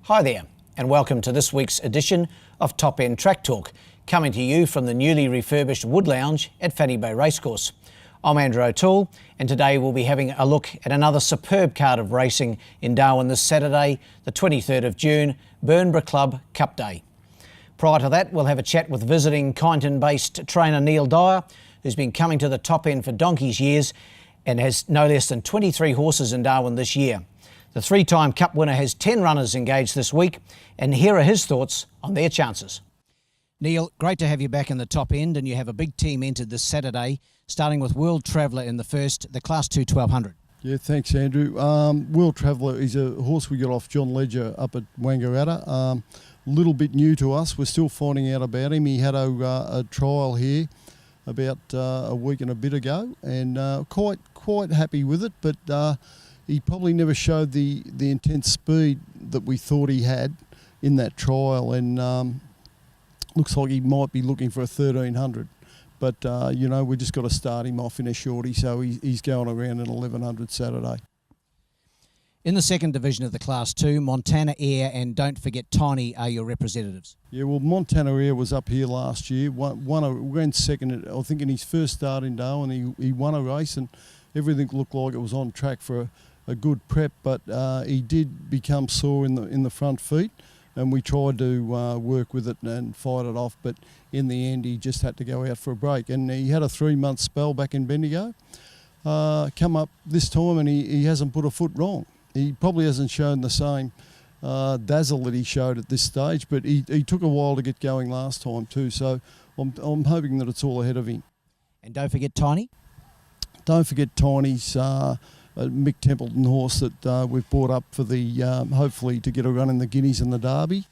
Hi there, and welcome to this week's edition of Top End Track Talk, coming to you from the newly refurbished Wood Lounge at Fanny Bay Racecourse. I'm Andrew O'Toole, and today we'll be having a look at another superb card of racing in Darwin this Saturday, the 23rd of June, Burnborough Club Cup Day. Prior to that, we'll have a chat with visiting Kyneton-based trainer Neil Dyer, who's been coming to the top end for donkey's years and has no less than 23 horses in Darwin this year. The three-time Cup winner has 10 runners engaged this week, and here are his thoughts on their chances. Neil, great to have you back in the top end, and you have a big team entered this Saturday, starting with World Traveller in the first, the Class 2 1200. Yeah, thanks, Andrew. World Traveller is a horse we got off John Ledger up at Wangaratta. Little bit new to us. We're still finding out about him. He had a trial here about a week and a bit ago, and quite happy with it. But he probably never showed the intense speed that we thought he had in that trial, and looks like he might be looking for a 1300. But we just got to start him off in a shorty, so he's going around at 1100 Saturday. In the second division of the Class 2, Montana Air and Don't Forget Tiny are your representatives. Yeah, well, Montana Air was up here last year. Went second, I think, in his first start in Darwin. He won a race, and everything looked like it was on track for a good prep. But he did become sore in the front feet, and we tried to work with it and fight it off. But in the end, he just had to go out for a break. And he had a 3-month spell back in Bendigo. Come up this time, and he hasn't put a foot wrong. He probably hasn't shown the same dazzle that he showed at this stage, but he took a while to get going last time too. So I'm hoping that it's all ahead of him. And don't forget Tiny? Don't forget Tiny's a Mick Templeton horse that we've brought up for the hopefully to get a run in the Guineas and the Derby.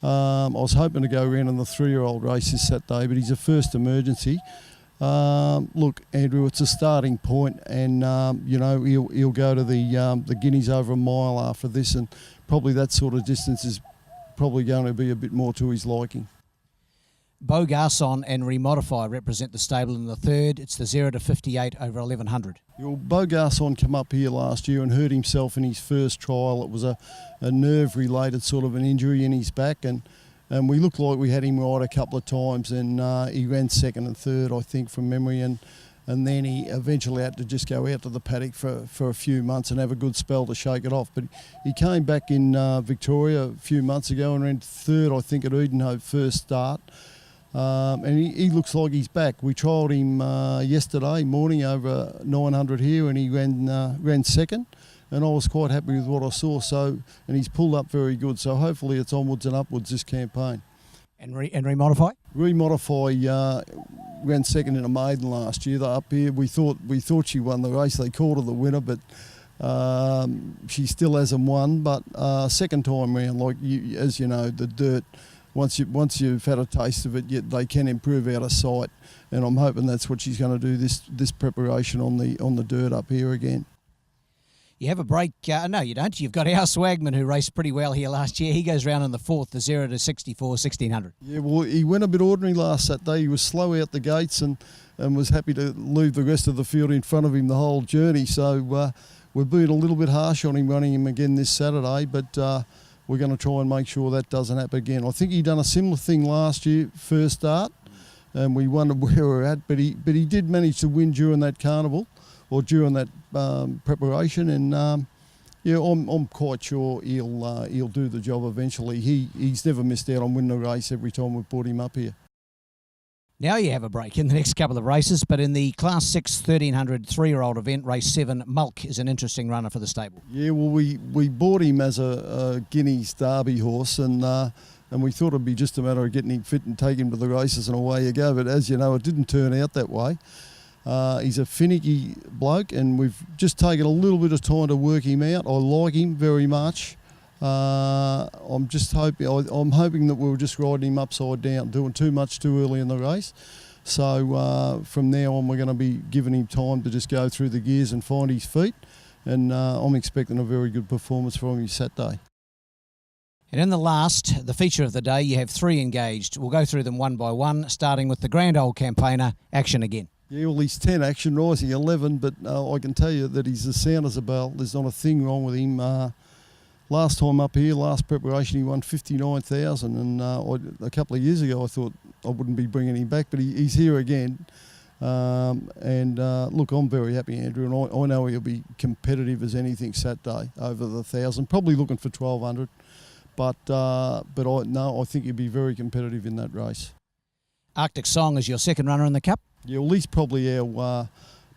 I was hoping to go around in the 3-year-old races that day, but he's a first emergency. Look, Andrew, it's a starting point, and he'll go to the Guineas over a mile after this, and probably that sort of distance is probably going to be a bit more to his liking. Beau Garçon and Remodify represent the stable in the third. It's the 0 to 58 over 1100. Well, Beau Garçon came up here last year and hurt himself in his first trial. It was a nerve-related sort of an injury in his back, and we looked like we had him right a couple of times, and he ran second and third, I think, from memory, and then he eventually had to just go out to the paddock for a few months and have a good spell to shake it off. But he came back in Victoria a few months ago and ran third, I think, at Edenhope first start. And he looks like he's back. We trialled him yesterday morning over 900 here, and he ran second. And I was quite happy with what I saw. And he's pulled up very good. So hopefully it's onwards and upwards this campaign. And Remodify? Remodify ran second in a maiden last year. They're up here. We thought she won the race. They called her the winner, but she still hasn't won. But second time round, as you know, the dirt. Once you've had a taste of it, they can improve out of sight. And I'm hoping that's what she's going to do this preparation on the dirt up here again. You have a break. No, you don't. You've got our Swagman, who raced pretty well here last year. He goes round in the fourth, the 0 to 64, 1600. Yeah, well, he went a bit ordinary last Saturday. He was slow out the gates and was happy to leave the rest of the field in front of him the whole journey. So we're being a little bit harsh on him running him again this Saturday, but we're going to try and make sure that doesn't happen again. I think he done a similar thing last year, first start, and we wondered where we're at, but he did manage to win during that carnival, or during that preparation, and I'm quite sure he'll do the job eventually. He's never missed out on winning a race every time we've brought him up here. Now you have a break in the next couple of races, but in the Class 6 1300 3-year-old event, race 7, Mulk is an interesting runner for the stable. Yeah, well, we bought him as a Guineas Derby horse, and we thought it'd be just a matter of getting him fit and taking him to the races and away you go. But as you know, it didn't turn out that way. He's a finicky bloke, and we've just taken a little bit of time to work him out. I like him very much. I'm hoping that we were just riding him upside down, doing too much too early in the race. So from now on, we're going to be giving him time to just go through the gears and find his feet. And I'm expecting a very good performance from him Saturday. And in the last, the feature of the day, you have 3 engaged. We'll go through them one by one, starting with the Grand Old Campaigner, Action Again. Yeah, well, he's 10 Action, rising 11, but I can tell you that he's as sound as a bell. There's not a thing wrong with him. last time up here, last preparation, he won 59,000, and a couple of years ago I thought I wouldn't be bringing him back, but he's here again. Look, I'm very happy, Andrew, and I know he'll be competitive as anything Saturday over the 1,000. Probably looking for 1,200, but I think he'll be very competitive in that race. Arctic Song is your second runner in the Cup? Yeah, well, he's probably our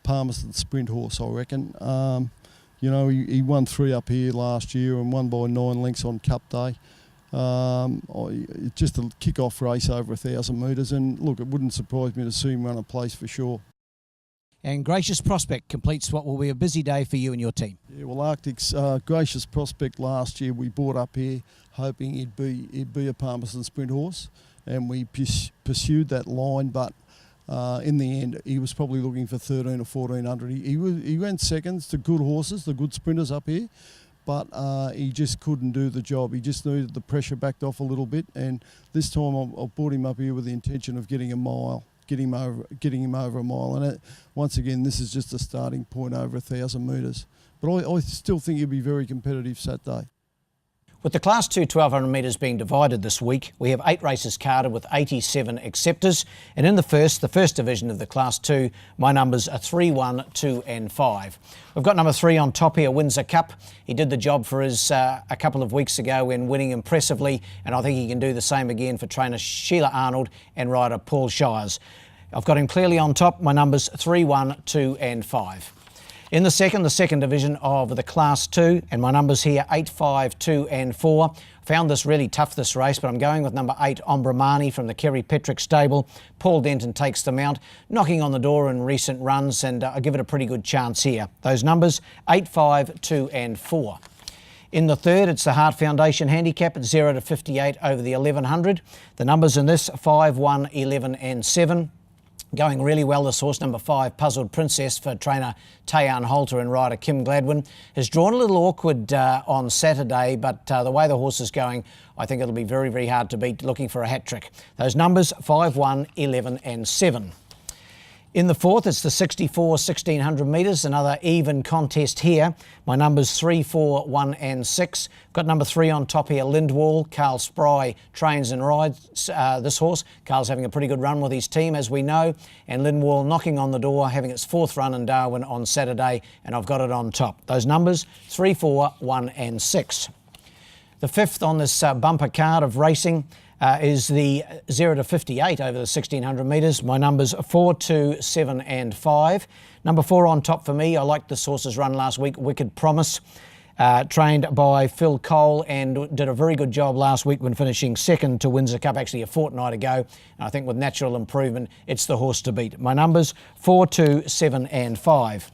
Palmerston sprint horse, I reckon. He won 3 up here last year and won by 9 lengths on Cup Day. Just a kick-off race over 1,000 metres, and look, it wouldn't surprise me to see him run a place for sure. And Gracious Prospect completes what will be a busy day for you and your team. Yeah, well, Arctic's Gracious Prospect last year we bought up here hoping he'd be a Palmerston sprint horse, and we pursued that line, but in the end he was probably looking for 1,300 or 1,400. He went seconds to good horses, the good sprinters up here, but he just couldn't do the job. He just needed the pressure backed off a little bit, and this time I brought him up here with the intention of getting him over a mile. And once again, this is just a starting point over 1,000 metres. But I still think he'll be very competitive Saturday. With the Class 2 1,200 metres being divided this week, we have 8 races carded with 87 acceptors. And in the first division of the Class 2, my numbers are 3, 1, 2 and 5. We've got number 3 on top here, Windsor Cup. He did the job for us a couple of weeks ago when winning impressively, and I think he can do the same again for trainer Sheila Arnold and rider Paul Shires. I've got him clearly on top, my numbers 3, 1, 2 and 5. In the second division of the Class 2, and my numbers here 8, 5, 2 and 4. Found this really tough, this race, but I'm going with number 8, Ombramani from the Kerry Petrick stable. Paul Denton takes the mount, knocking on the door in recent runs, and I give it a pretty good chance here. Those numbers 8, 5, 2 and 4. In the third, it's the Heart Foundation handicap at 0 to 58 over the 1,100. The numbers in this 5, 1, 11 and 7. Going really well, this horse, number 5, Puzzled Princess, for trainer Tayan Holter and rider Kim Gladwin, has drawn a little awkward on Saturday, but the way the horse is going, I think it'll be very, very hard to beat, looking for a hat-trick. Those numbers 5, 1, 11 and 7. In the fourth, it's the 64 1,600 metres, another even contest here. My numbers 3, 4, 1 and 6. Got number 3 on top here, Lindwall. Carl Spry trains and rides this horse. Carl's having a pretty good run with his team, as we know, and Lindwall knocking on the door, having its 4th run in Darwin on Saturday, and I've got it on top. Those numbers 3, 4, 1 and 6. The fifth on this bumper card of racing is the 0 to 58 over the 1,600 metres. My numbers 4, 2, 7 and 5. Number 4 on top for me. I liked this horse's run last week, Wicked Promise, trained by Phil Cole, and did a very good job last week when finishing second to Windsor Cup, actually a fortnight ago. And I think with natural improvement, it's the horse to beat. My numbers 4, 2, 7 and 5.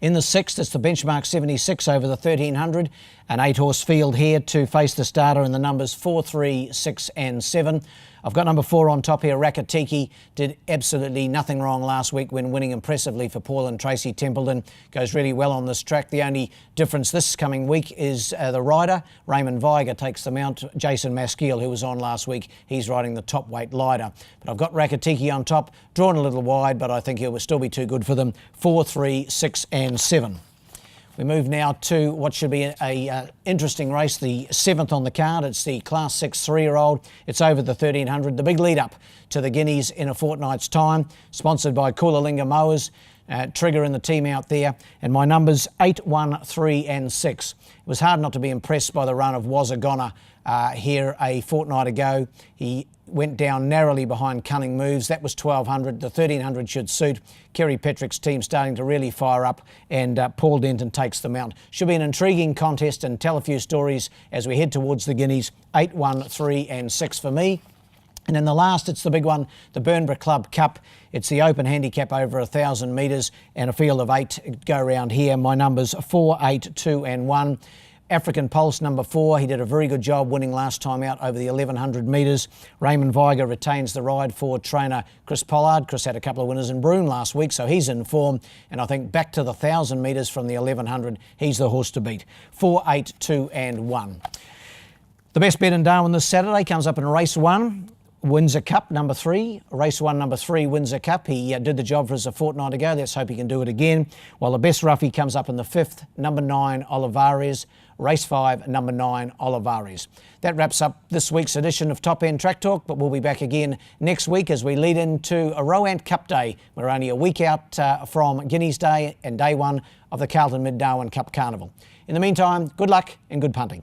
In the sixth, it's the Benchmark 76 over the 1,300. An 8-horse field here to face the starter in the numbers 4, 3, 6 and 7. I've got number 4 on top here, Rakatiki. Did absolutely nothing wrong last week when winning impressively for Paul and Tracy Templeton. Goes really well on this track. The only difference this coming week is the rider. Raymond Viger takes the mount. Jason Maskeel, who was on last week, he's riding the top weight lighter. But I've got Rakatiki on top, drawn a little wide, but I think he'll still be too good for them. 4, 3, 6 and 7. We move now to what should be a interesting race, the 7th on the card. It's the Class 6 3-year-old. It's over the 1,300. The big lead up to the Guineas in a fortnight's time. Sponsored by Coolalinga Mowers. Trigger in the team out there. And my numbers 8, 1, 3 and 6. It was hard not to be impressed by the run of Wazagona here a fortnight ago. He went down narrowly behind Cunning Moves. That was 1,200. The 1,300 should suit. Kerry Petrick's team starting to really fire up, and Paul Denton takes the mount. Should be an intriguing contest and tell a few stories as we head towards the Guineas. 8, 1, 3 and 6 for me. And in the last, it's the big one, the Burnborough Club Cup. It's the open handicap over 1,000 metres and a field of 8 go around here. My numbers 4, 8, 2 and 1. African Pulse, number 4. He did a very good job winning last time out over the 1,100 metres. Raymond Viger retains the ride for trainer Chris Pollard. Chris had a couple of winners in Broome last week, so he's in form. And I think back to the 1,000 metres from the 1,100, he's the horse to beat. 4, 8, 2 and 1. The best bet in Darwin this Saturday comes up in race 1. Windsor Cup, number 3. Race 1, number 3, Windsor Cup. He did the job for us a fortnight ago. Let's hope he can do it again. While the best roughie comes up in the 5th, number 9, Olivares. Race 5, number 9, Olivares. That wraps up this week's edition of Top End Track Talk, but we'll be back again next week as we lead into a Rowan Cup Day. We're only a week out from Guineas Day and day 1 of the Carlton Mid-Darwin Cup Carnival. In the meantime, good luck and good punting.